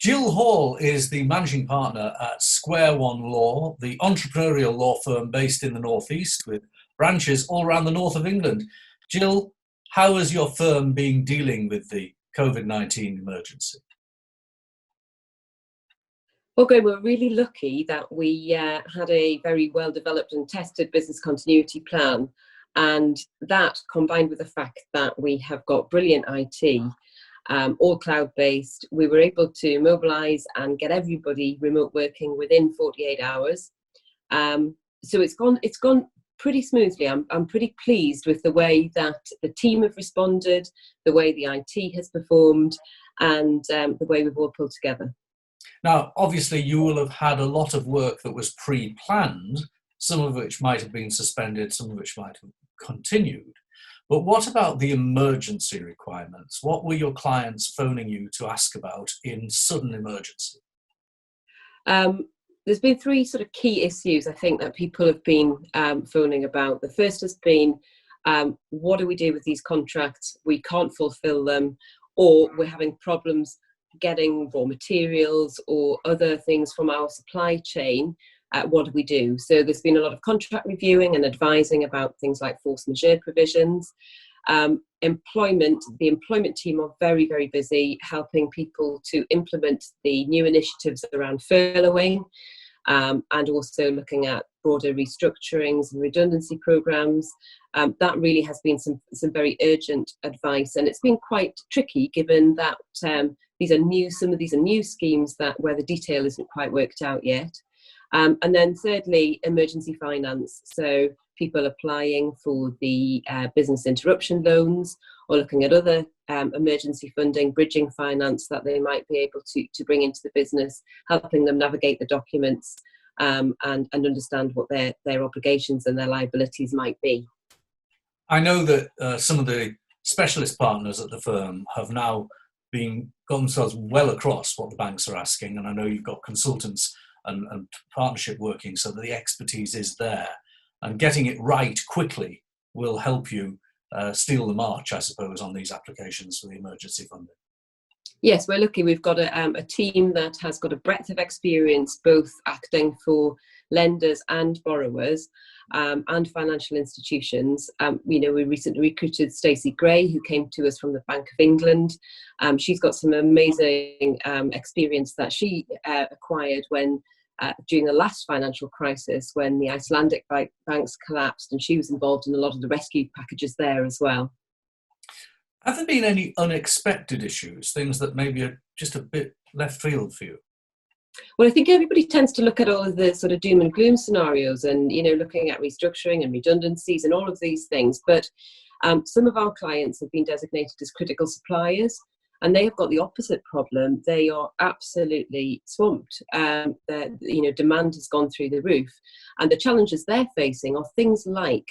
Gill Hall is the managing partner at SQ1 Law, the entrepreneurial law firm based in the Northeast with branches all around the north of England. Gill, how has your firm been dealing with the COVID-19 emergency? Well, Graham, we're really lucky that we had a very well developed and tested business continuity plan. And that, combined with the fact that we have got brilliant IT, all cloud-based, we were able to mobilise and get everybody remote working within 48 hours. So it's gone pretty smoothly. I'm pretty pleased with the way that the team have responded, the way the IT has performed, and the way we've all pulled together. Now, obviously, you will have had a lot of work that was pre-planned, some of which might have been suspended, some of which might have continued. But what about the emergency requirements? What were your clients phoning you to ask about in sudden emergency? There's been three sort of key issues, I think, that people have been phoning about. The first has been, what do we do with these contracts? We can't fulfill them, or we're having problems getting raw materials or other things from our supply chain. What do we do? So there's been a lot of contract reviewing and advising about things like force majeure provisions. The employment team are very, very busy helping people to implement the new initiatives around furloughing, and also looking at broader restructurings and redundancy programs. That really has been some very urgent advice, and it's been quite tricky given that some of these are new schemes where the detail isn't quite worked out yet. And then thirdly, emergency finance. So people applying for the business interruption loans or looking at other emergency funding, bridging finance that they might be able to bring into the business, helping them navigate the documents and understand what their obligations and their liabilities might be. I know that some of the specialist partners at the firm have now got themselves well across what the banks are asking, and I know you've got consultants and partnership working so that the expertise is there, and getting it right quickly will help you steal the march, I suppose, on these applications for the emergency funding. Yes, we're lucky. We've got a team that has got a breadth of experience, both acting for lenders and borrowers and financial institutions. We recently recruited Stacey Gray, who came to us from the Bank of England. She's got some amazing experience that she acquired during the last financial crisis when the Icelandic banks collapsed, and she was involved in a lot of the rescue packages there as well. Have there been any unexpected issues, things that maybe are just a bit left field for you? Well, I think everybody tends to look at all of the sort of doom and gloom scenarios and, looking at restructuring and redundancies and all of these things. But some of our clients have been designated as critical suppliers, and they have got the opposite problem. They are absolutely swamped. Demand has gone through the roof. And the challenges they're facing are things like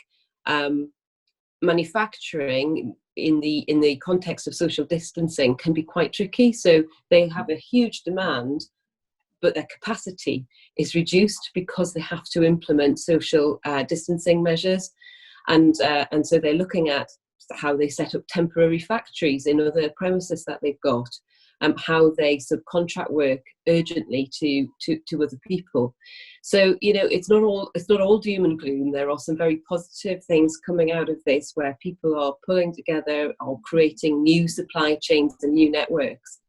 manufacturing in the context of social distancing can be quite tricky. So they have a huge demand, but their capacity is reduced because they have to implement social distancing measures. And so they're looking at how they set up temporary factories in other premises that they've got, how they subcontract work urgently to other people. So, it's not all doom and gloom. There are some very positive things coming out of this where people are pulling together or creating new supply chains and new networks.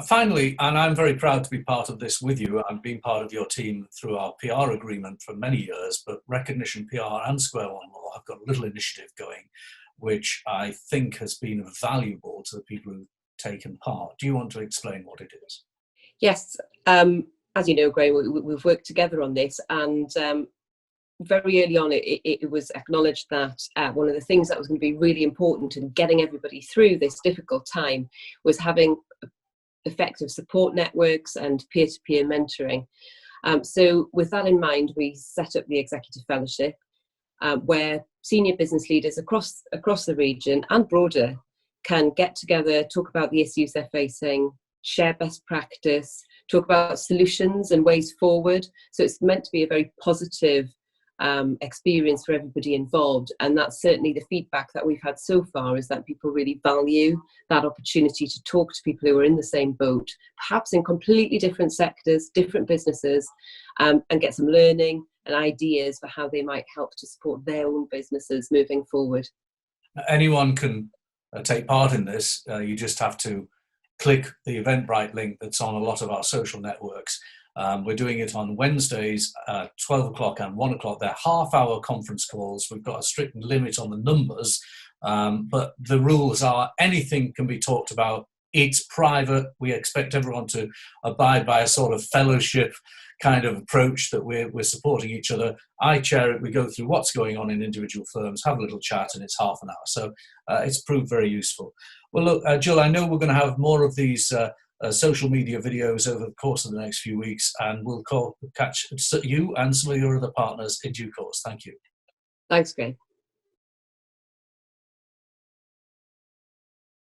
Finally, and I'm very proud to be part of this with you, I've been part of your team through our PR agreement for many years, but Recognition PR and SQ1 Law have got a little initiative going, which I think has been valuable to the people who've taken part. Do you want to explain what it is? Yes. As you know, Graham, we've worked together on this, and very early on it was acknowledged that one of the things that was going to be really important in getting everybody through this difficult time was having effective support networks and peer-to-peer mentoring. So with that in mind, we set up the Executive Fellowship, where senior business leaders across the region and broader can get together, talk about the issues they're facing, share best practice, talk about solutions and ways forward. So it's meant to be a very positive experience for everybody involved. And that's certainly the feedback that we've had so far, is that people really value that opportunity to talk to people who are in the same boat, perhaps in completely different sectors, different businesses, and get some learning and ideas for how they might help to support their own businesses moving forward. Anyone can take part in this. You just have to click the Eventbrite link that's on a lot of our social networks. We're doing it on Wednesdays, 12 o'clock and 1 o'clock. They're half-hour conference calls. We've got a strict limit on the numbers, but the rules are anything can be talked about. It's private. We expect everyone to abide by a sort of fellowship kind of approach that we're supporting each other. I chair it. We go through what's going on in individual firms, have a little chat, and it's half an hour. So it's proved very useful. Well, look, Jill, I know we're going to have more of these social media videos over the course of the next few weeks, and we'll catch you and some of your other partners in due course. Thank you. Thanks, Greg.